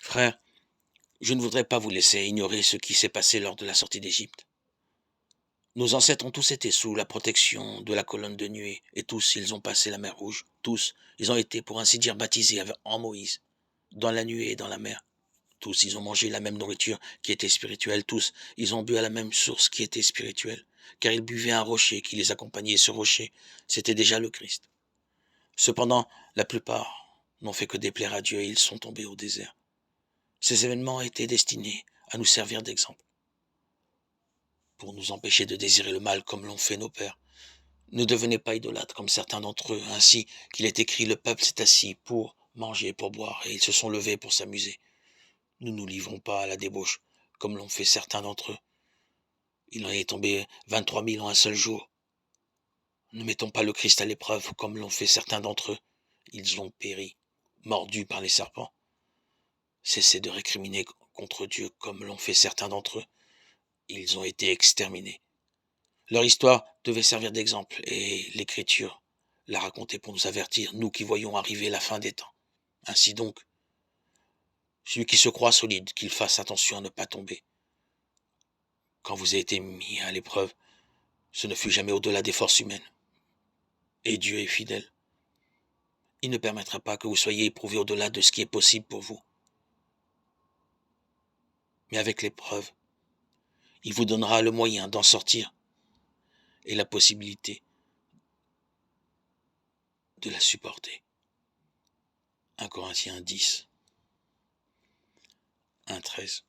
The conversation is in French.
Frères, je ne voudrais pas vous laisser ignorer ce qui s'est passé lors de la sortie d'Égypte. Nos ancêtres ont tous été sous la protection de la colonne de nuée, et tous ils ont passé la mer Rouge. Tous, ils ont été, pour ainsi dire, baptisés en Moïse, dans la nuée et dans la mer. Tous, ils ont mangé la même nourriture qui était spirituelle. Tous, ils ont bu à la même source qui était spirituelle, car ils buvaient un rocher qui les accompagnait. Et ce rocher, c'était déjà le Christ. Cependant, la plupart n'ont fait que déplaire à Dieu et ils sont tombés au désert. Ces événements étaient destinés à nous servir d'exemple, pour nous empêcher de désirer le mal comme l'ont fait nos pères. Ne devenez pas idolâtres comme certains d'entre eux, ainsi qu'il est écrit, le peuple s'est assis pour manger, pour boire, et ils se sont levés pour s'amuser. Nous ne nous livrons pas à la débauche, comme l'ont fait certains d'entre eux. Il en est tombé 23 000 en un seul jour. Ne mettons pas le Christ à l'épreuve, comme l'ont fait certains d'entre eux. Ils ont péri, mordus par les serpents. Cessez de récriminer contre Dieu, comme l'ont fait certains d'entre eux. Ils ont été exterminés. Leur histoire devait servir d'exemple, et l'Écriture l'a racontée pour nous avertir, nous qui voyons arriver la fin des temps. Ainsi donc, celui qui se croit solide, qu'il fasse attention à ne pas tomber. Quand vous avez été mis à l'épreuve, ce ne fut jamais au-delà des forces humaines. Et Dieu est fidèle. Il ne permettra pas que vous soyez éprouvés au-delà de ce qui est possible pour vous. Mais avec l'épreuve, il vous donnera le moyen d'en sortir et la possibilité de la supporter. 1 Corinthiens 10, 1, 13.